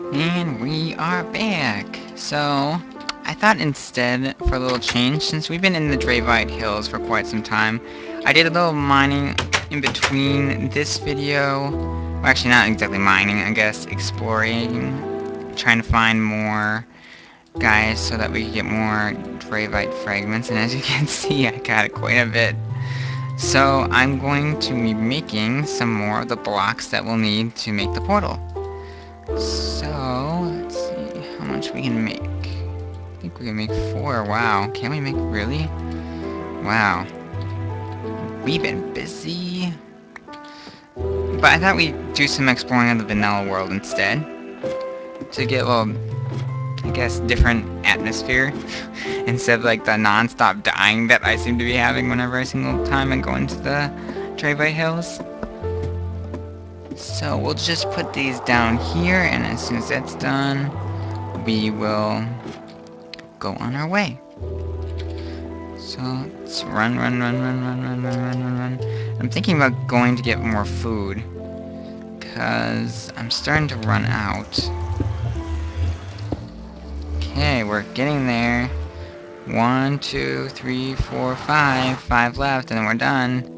And we are back. So, I thought instead, for a little change, since we've been in the Dravite Hills for quite some time, I did a little mining in between this video. Well, actually, not exactly mining, I guess, exploring, trying to find more guys so that we can get more Dravite fragments. And as you can see, I got quite a bit. So, I'm going to be making some more of the blocks that we'll need to make the portal. So, let's see how much we can make. I think we can make 4. Wow. Can we make... Really? Wow. We've been busy. But I thought we'd do some exploring of the vanilla world instead. To get a little, I guess, different atmosphere. Instead of like the non-stop dying that I seem to be having whenever every single time I go into the Dravite Hills. So we'll just put these down here, and as soon as that's done, we will go on our way. So let's run. I'm thinking about going to get more food, because I'm starting to run out. Okay, we're getting there. 1, 2, 3, 4, 5. 5 left, and then we're done.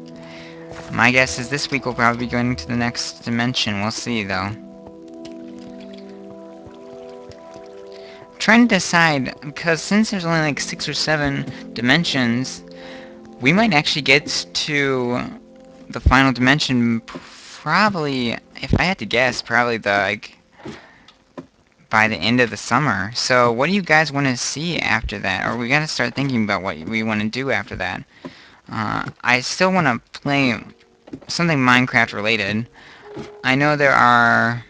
My guess is this week we'll probably be going to the next dimension. We'll see, though. I'm trying to decide, because since there's only like 6 or 7 dimensions, we might actually get to the final dimension probably, if I had to guess, probably by the end of the summer. So what do you guys want to see after that? Or we gotta start thinking about what we want to do after that. I still want to play something Minecraft related. I know I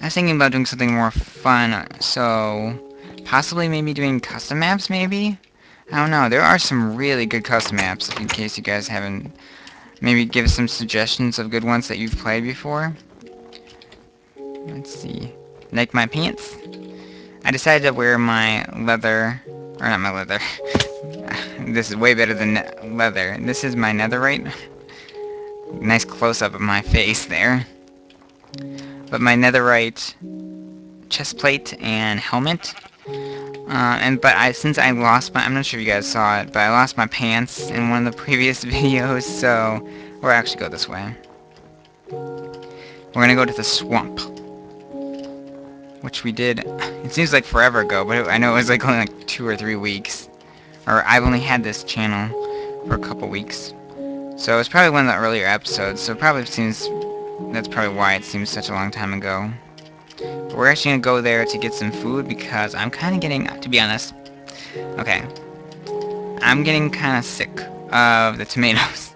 was thinking about doing something more fun, so possibly maybe doing custom maps, maybe? I don't know, there are some really good custom maps, in case you guys haven't... Maybe give us some suggestions of good ones that you've played before. Let's see. Like my pants? I decided to wear my leather... Or not my leather. This is way better than leather. This is my netherite. Nice close-up of my face there. But my netherite chest plate and helmet. Since I lost my... I'm not sure if you guys saw it, but I lost my pants in one of the previous videos, so... We'll actually go this way. We're gonna go to the swamp. Which we did... It seems like forever ago, but I know it was like only like 2 or 3 weeks. Or I've only had this channel for a couple weeks. So it's probably one of the earlier episodes, so it probably seems... That's probably why it seems such a long time ago. But we're actually gonna go there to get some food because I'm kinda getting... To be honest... Okay. I'm getting kinda sick of the tomatoes.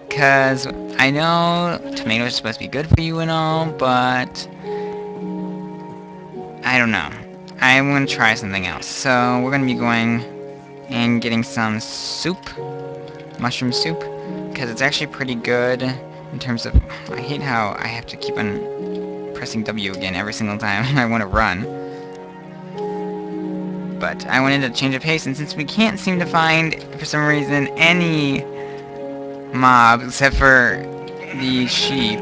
Because I know tomatoes are supposed to be good for you and all, but... I don't know. I'm gonna try something else. So we're gonna be going and getting some soup. Mushroom soup. Because it's actually pretty good in terms of... I hate how I have to keep on pressing W again every single time I want to run. But I wanted to change of pace, and since we can't seem to find, for some reason, any mobs except for the sheep...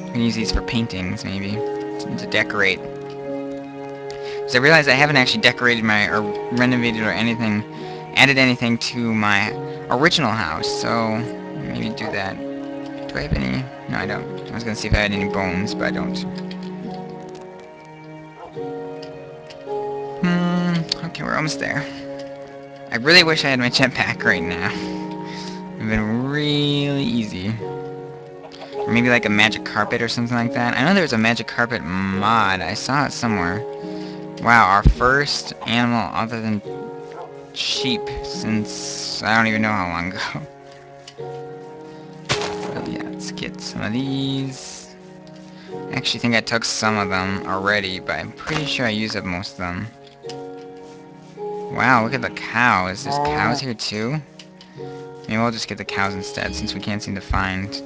We can use these for paintings, maybe. To decorate. Because I realized I haven't actually decorated or renovated or anything, added anything to my original house, so maybe do that. Do I have any? No, I don't. I was gonna see if I had any bones, but I don't. Okay, we're almost there. I really wish I had my jetpack right now. It would have been really easy. Or maybe like a magic carpet or something like that. I know there's a magic carpet mod. I saw it somewhere. Wow, our first animal other than sheep since I don't even know how long ago. But yeah, let's get some of these. I actually think I took some of them already, but I'm pretty sure I used up most of them. Wow, look at the cows. There's cows here too? Maybe we'll just get the cows instead since we can't seem to find...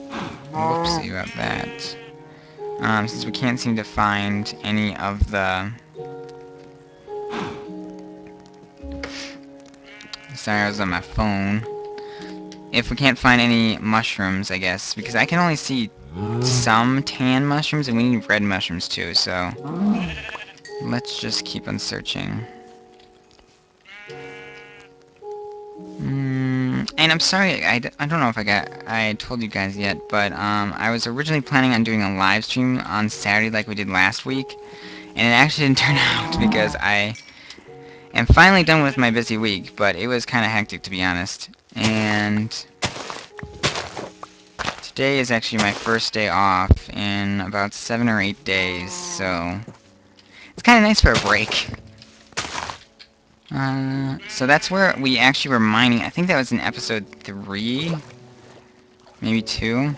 Whoopsie about that. Since we can't seem to find any of the... Sorry, I was on my phone. if we can't find any mushrooms, I guess, because I can only see some tan mushrooms, and we need red mushrooms too, so let's just keep on searching. And I'm sorry, I don't know if I told you guys yet, but I was originally planning on doing a live stream on Saturday like we did last week, and it actually didn't turn out because I am finally done with my busy week, but it was kind of hectic, to be honest. And today is actually my first day off in about 7 or 8 days, so it's kind of nice for a break. So that's where we actually were mining. I think that was in episode 3, maybe 2.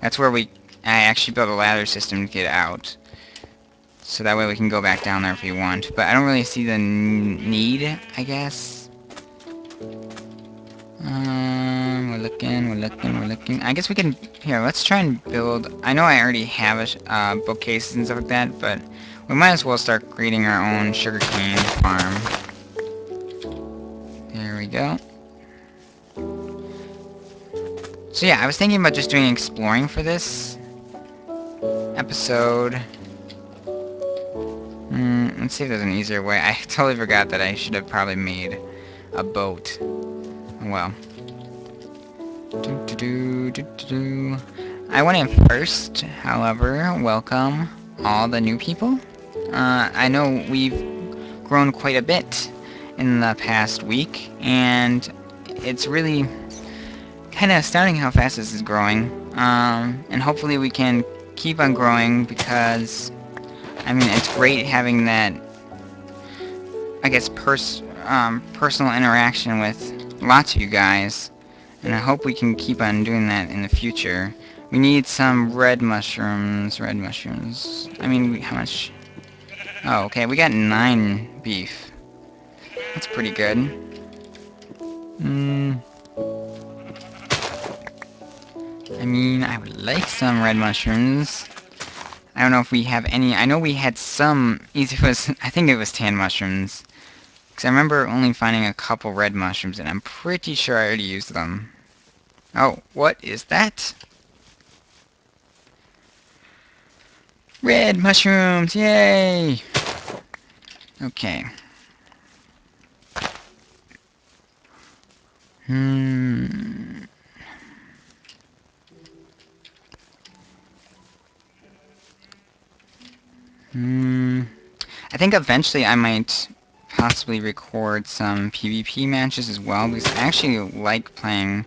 That's where I actually built a ladder system to get out. So that way we can go back down there if we want. But I don't really see the need, I guess. We're looking. I guess we can... Here, let's try and build... I know I already have a bookcases and stuff like that, but we might as well start creating our own sugarcane farm. There we go. So yeah, I was thinking about just doing exploring for this episode. Let's see if there's an easier way. I totally forgot that I should have probably made a boat. Well. I want to first, however, welcome all the new people. I know we've grown quite a bit in the past week, and it's really kind of astounding how fast this is growing. And hopefully we can keep on growing because, I mean, it's great having that, I guess, personal interaction with lots of you guys, and I hope we can keep on doing that in the future. We need some red mushrooms. I mean, how much? Oh, okay, we got 9 beef. That's pretty good. I mean, I would like some red mushrooms. I don't know if we have any. I know we had some. I think it was tan mushrooms. Because I remember only finding a couple red mushrooms, and I'm pretty sure I already used them. Oh, what is that? Red mushrooms! Yay! Okay. I think eventually I might possibly record some PvP matches as well, because I actually like playing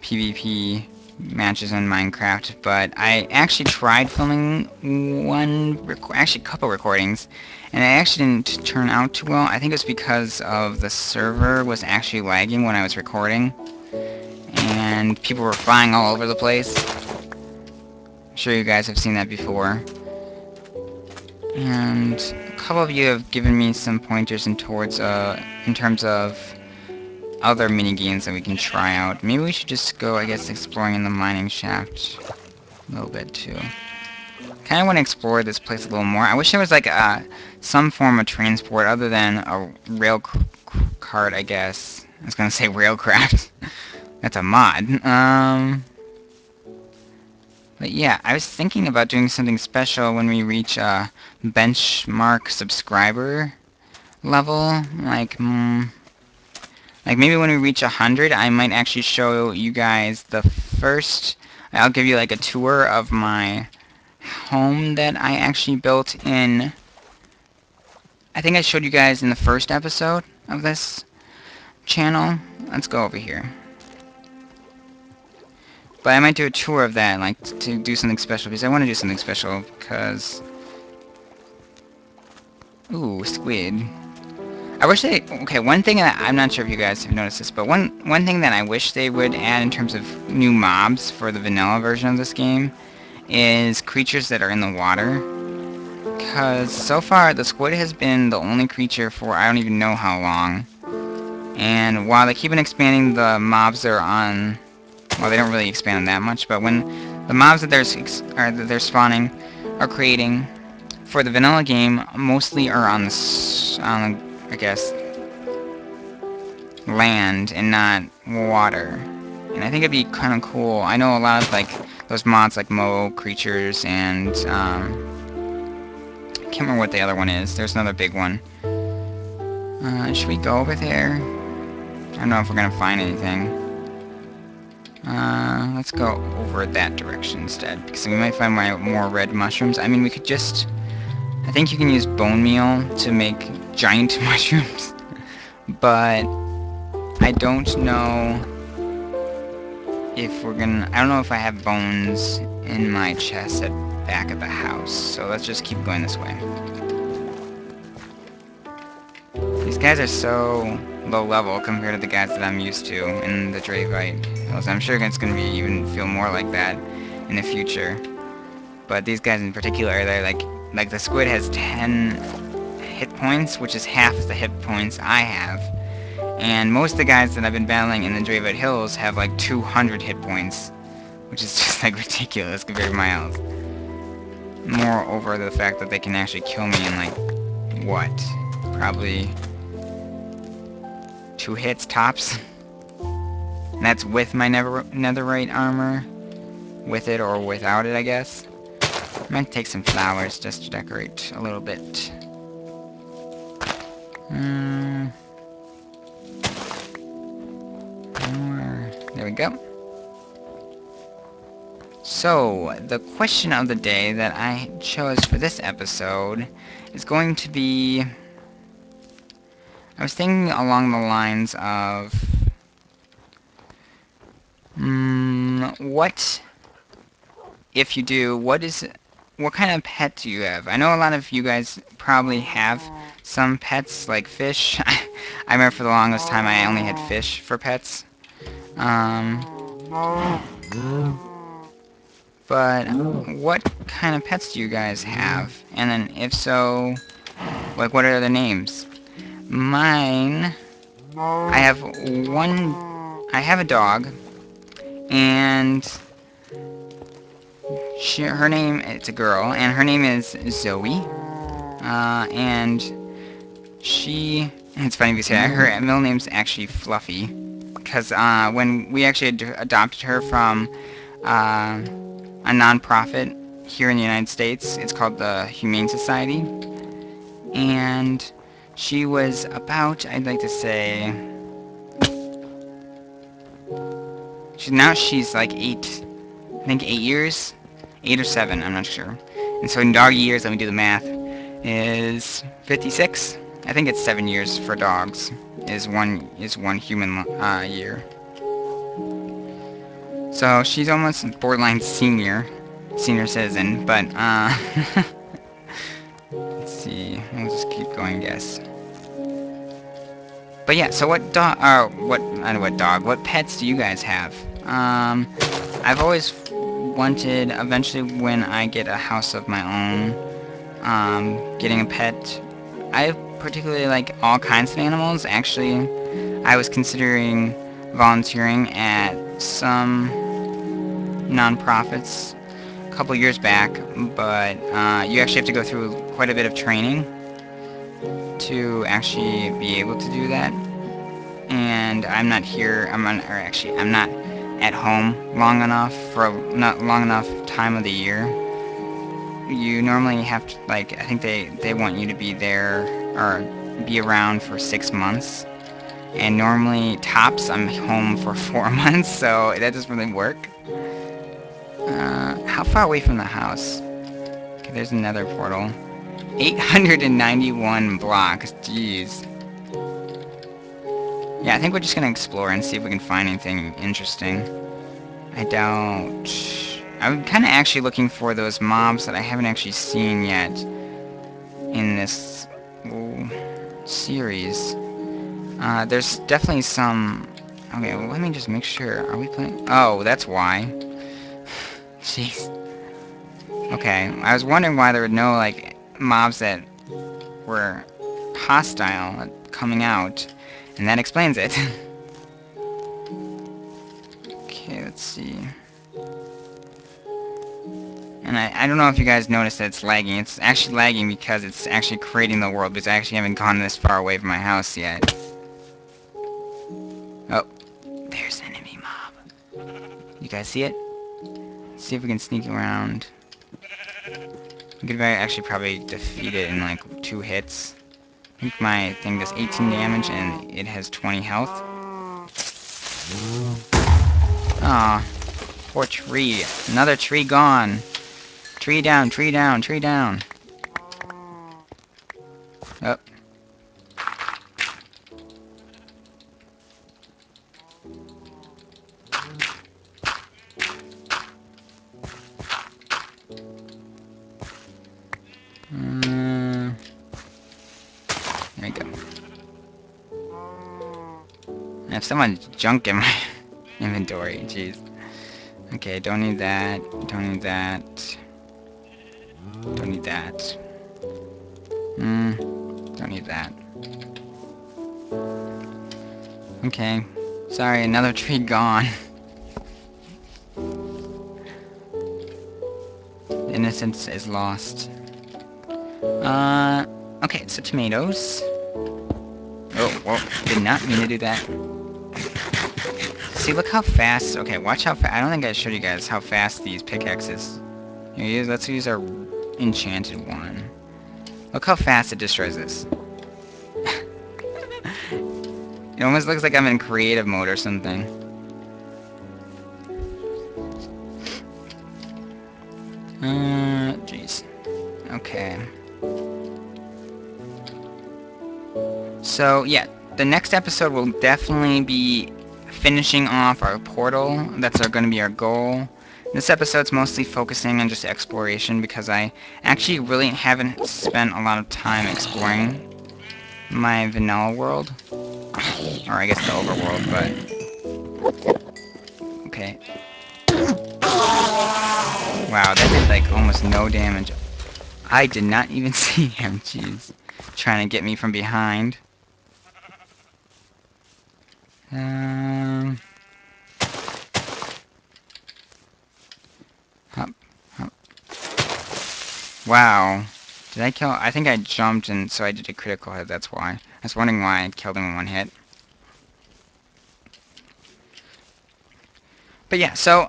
PvP matches in Minecraft, but I actually tried filming actually a couple recordings, and it actually didn't turn out too well. I think it was because of the server was actually lagging when I was recording, and people were flying all over the place. I'm sure you guys have seen that before. And a couple of you have given me some pointers in terms of other mini games that we can try out. Maybe we should just go, I guess, exploring in the mining shaft a little bit too. Kind of want to explore this place a little more. I wish there was like some form of transport other than a rail cart, I guess. I was gonna say railcraft. That's a mod. But yeah, I was thinking about doing something special when we reach a benchmark subscriber level. Like maybe when we reach 100, I might actually show you guys the first... I'll give you like a tour of my home that I actually built in... I think I showed you guys in the first episode of this channel. Let's go over here. But I might do a tour of that, like, to do something special, because I want to do something special, because... Ooh, squid. I wish they... Okay, one thing that... I'm not sure if you guys have noticed this, but one thing that I wish they would add in terms of new mobs for the vanilla version of this game is creatures that are in the water. Because so far, the squid has been the only creature for I don't even know how long. And while they keep on expanding the mobs that are on... Well, they don't really expand them that much, but when the mobs that they're spawning or creating for the vanilla game mostly are on I guess, land and not water. And I think it'd be kind of cool. I know a lot of, like, those mods, like Mo Creatures and, I can't remember what the other one is. There's another big one. Should we go over there? I don't know if we're gonna find anything. Let's go over that direction instead, because we might find more red mushrooms. I mean, we could just... I think you can use bone meal to make giant mushrooms, but I don't know if we're gonna... I don't know if I have bones in my chest at back of the house, so let's just keep going this way. These guys are so low level compared to the guys that I'm used to in the Dravite Hills. I'm sure it's gonna be even feel more like that in the future. But these guys in particular, they're like the squid has 10 hit points, which is half the hit points I have. And most of the guys that I've been battling in the Dravite Hills have like 200 hit points, which is just like ridiculous compared to my health. Moreover, the fact that they can actually kill me in like, what? Probably 2 hits tops. And that's with my netherite armor. With it or without it, I guess. I might take some flowers just to decorate a little bit. There we go. So, the question of the day that I chose for this episode is going to be... I was thinking along the lines of... what... if you do, what kind of pet do you have? I know a lot of you guys probably have some pets, like fish. I remember for the longest time I only had fish for pets. But what kind of pets do you guys have? And then if so, like what are their names? Mine, I have a dog, and her name, it's a girl, and her name is Zoe, and it's funny if you say that, her middle name's actually Fluffy, because when we actually adopted her from a non-profit here in the United States, it's called the Humane Society, and she was about, I'd like to say, she's like 8, I think 8 years? 8 or 7, I'm not sure. And so in dog years, let me do the math, is 56? I think it's 7 years for dogs, is one human year. So she's almost borderline senior citizen, but let's see, we'll just keep going, I guess. But yeah, so what pets do you guys have? I've always wanted, eventually when I get a house of my own, getting a pet. I particularly like all kinds of animals. Actually, I was considering volunteering at some non-profits a couple years back, but you actually have to go through quite a bit of training to actually be able to do that. And I'm not at home long enough for not long enough time of the year. You normally have to, like, I think they want you to be there or be around for 6 months, and normally tops I'm home for 4 months, so that doesn't really work. How far away from the house? Okay, there's another portal. 891 blocks, jeez. Yeah, I think we're just gonna explore and see if we can find anything interesting. I'm kind of actually looking for those mobs that I haven't actually seen yet in this series. There's definitely some... Okay, well, let me just make sure. Are we playing? Oh, that's why. Jeez. Okay, I was wondering why there were no, like, mobs that were hostile coming out, and that explains it. Okay, let's see. And I don't know if you guys noticed that it's lagging. It's actually lagging because it's actually creating the world, because I actually haven't gone this far away from my house yet. Oh, there's an enemy mob. guys see it? Let's see if we can sneak around. We could actually probably defeat it in like 2 hits. I think my thing does 18 damage and it has 20 health. Aw, poor tree. Another tree gone. Tree down, tree down, tree down. Oh. There we go. I have so much junk in my inventory, jeez. Okay, don't need that, don't need that. Don't need that. Don't need that. Okay. Sorry, another tree gone. Innocence is lost. Okay, so tomatoes. Oh, whoa, did not mean to do that. See, look how fast, okay, watch how fast, I don't think I showed you guys how fast these pickaxes. Here, let's use our enchanted one. Look how fast it destroys this. It almost looks like I'm in creative mode or something. Jeez. Okay. So, yeah, the next episode will definitely be finishing off our portal. That's going to be our goal. This episode's mostly focusing on just exploration because I actually really haven't spent a lot of time exploring my vanilla world. Or I guess the overworld, but... Okay. Wow, that did like almost no damage. I did not even see him, jeez. Trying to get me from behind. Hop, hop. Wow. Did I kill? I think I jumped and so I did a critical hit, that's why. I was wondering why I killed him in 1 hit. But yeah, so,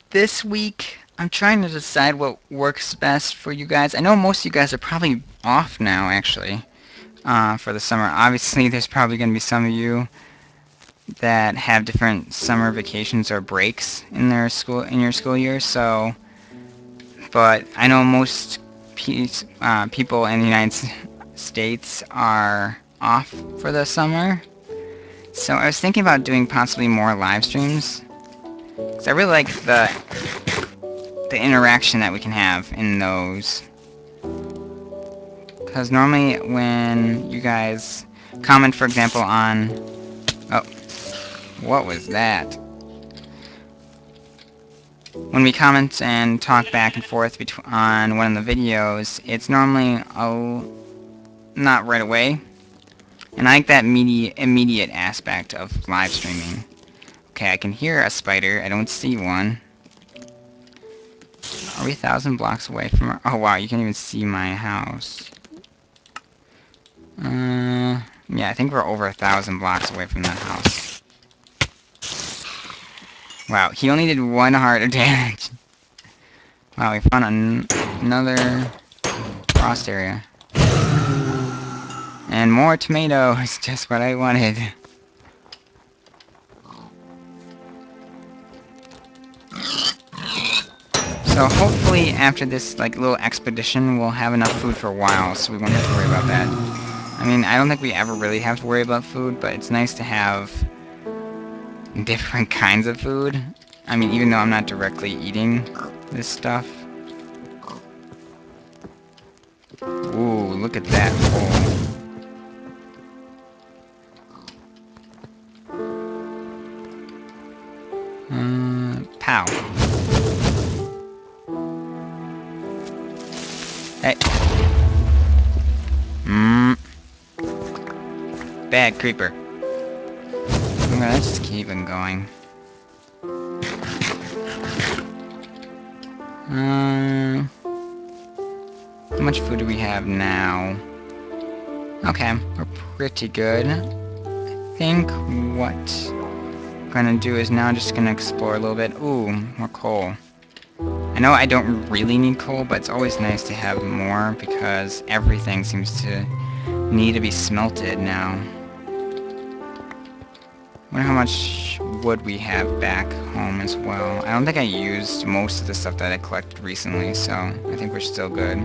this week, I'm trying to decide what works best for you guys. I know most of you guys are probably off now, actually, for the summer. Obviously, there's probably going to be some of you that have different summer vacations or breaks in your school year, so... But I know most people in the United States are off for the summer. So I was thinking about doing possibly more live streams. Because I really like the interaction that we can have in those. Because normally when you guys comment, for example, on... Oh, what was that? When we comment and talk back and forth on one of the videos, it's normally, not right away. And I like that immediate aspect of live streaming. Okay, I can hear a spider. I don't see one. Are we 1,000 blocks away from our... Oh, wow, you can't even see my house. Yeah, I think we're over 1,000 blocks away from that house. Wow, he only did 1 heart of damage. Wow, we found another frost area. And more tomatoes, just what I wanted. So hopefully after this like little expedition we'll have enough food for a while, so we won't have to worry about that. I mean, I don't think we ever really have to worry about food, but it's nice to have different kinds of food. I mean, even though I'm not directly eating this stuff. Ooh, look at that hole. Pow. Hey. Bad creeper. Okay, let's just keep on going. How much food do we have now? Okay, we're pretty good. I think what gonna do is now just gonna explore a little bit. Ooh, more coal. I know I don't really need coal, but it's always nice to have more because everything seems to need to be smelted now. Wonder how much wood we have back home as well. I don't think I used most of the stuff that I collected recently, so I think we're still good.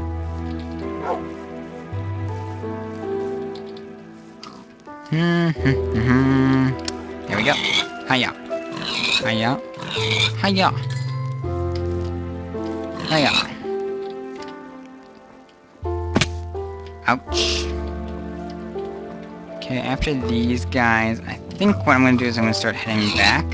There we go. Hiya. Hiya. Hiya. Hiya. Ouch. Okay, after these guys, I think what I'm going to do is I'm going to start heading back.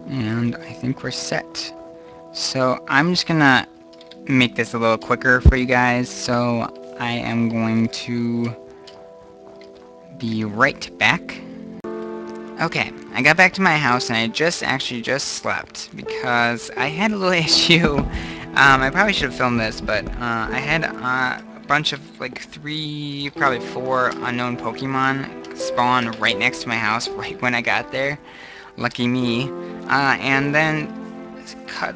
And I think we're set. So I'm just gonna make this a little quicker for you guys, so I am going to be right back. Okay, I got back to my house and I actually just slept because I had a little issue. I probably should have filmed this, but I had a bunch of like 3, probably 4 unknown Pokemon spawn right next to my house right when I got there. Lucky me. And then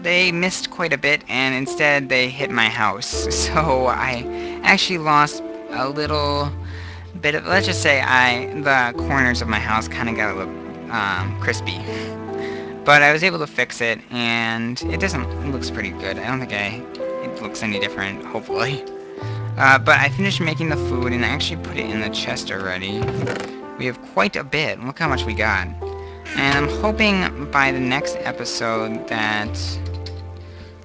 they missed quite a bit, and instead they hit my house. So I actually lost a little bit of, let's just say the corners of my house kind of got a little crispy. But I was able to fix it, and it looks pretty good. I don't think it looks any different, hopefully. But I finished making the food, and I actually put it in the chest already. We have quite a bit. Look how much we got. And I'm hoping by the next episode that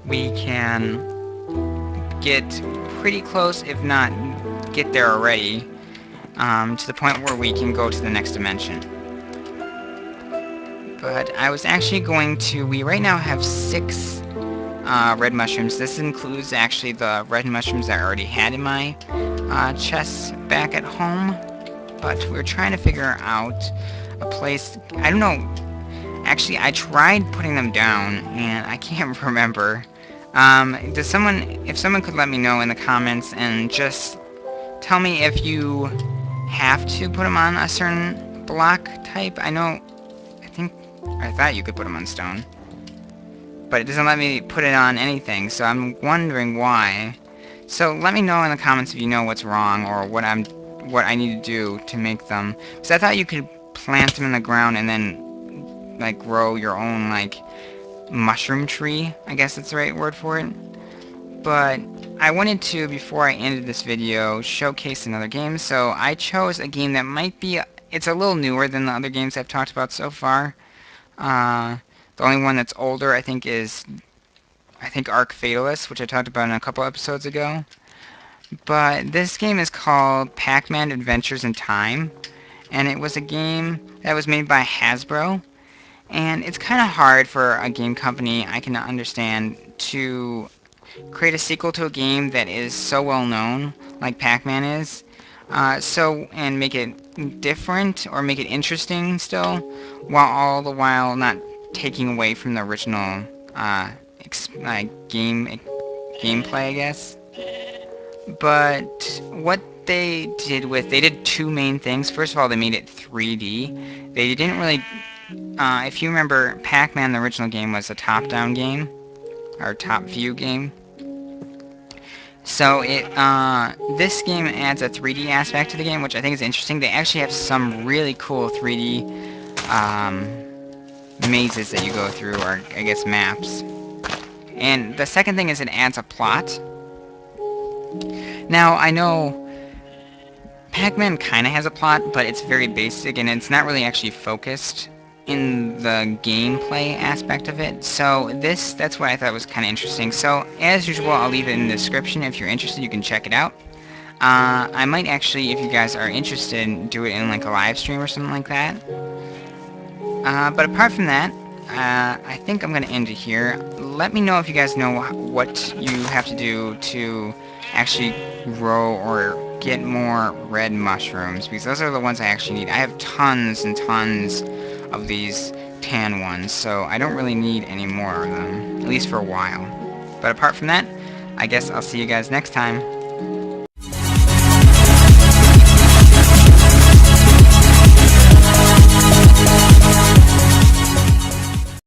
we can get pretty close, if not get there already, to the point where we can go to the next dimension. But I was actually going to... We right now have 6 red mushrooms. This includes actually the red mushrooms that I already had in my chest back at home. But we're trying to figure out a place... I don't know. Actually, I tried putting them down, and I can't remember. If someone could let me know in the comments and just tell me if you have to put them on a certain block type. I thought you could put them on stone, but it doesn't let me put it on anything, so I'm wondering why. So let me know in the comments if you know what's wrong or what I need to do to make them. Because I thought you could plant them in the ground and then like grow your own like mushroom tree. I guess that's the right word for it. But I wanted to, before I ended this video, showcase another game. So I chose a game that might be... It's a little newer than the other games I've talked about so far. The only one that's older, I think, is... Arc Fatalist, which I talked about in a couple episodes ago. But this game is called Pacman Adventures in Time. And it was a game that was made by Hasbro. And it's kind of hard for a game company, I can understand, to create a sequel to a game that is so well known, like Pacman is, and make it different or make it interesting still, while all the while not taking away from the original gameplay, I guess. But what they did 2 main things. First of all, they made it 3D. They didn't really... if you remember, Pacman, the original game, was a top-down game, or top-view game. So this game adds a 3D aspect to the game, which I think is interesting. They actually have some really cool 3D mazes that you go through, or I guess maps. And the second thing is it adds a plot. Now, I know Pacman kind of has a plot, but it's very basic, and it's not really actually focused in the gameplay aspect of it. So that's what I thought was kind of interesting. So as usual, I'll leave it in the description. If you're interested, you can check it out. I might actually, if you guys are interested, do it in like a live stream or something like that. But apart from that, I think I'm gonna end it here. Let me know if you guys know what you have to do to actually grow or get more red mushrooms, because those are the ones I actually need. I have tons and tons of these tan ones, so I don't really need any more of them, at least for a while. But apart from that, I guess I'll see you guys next time.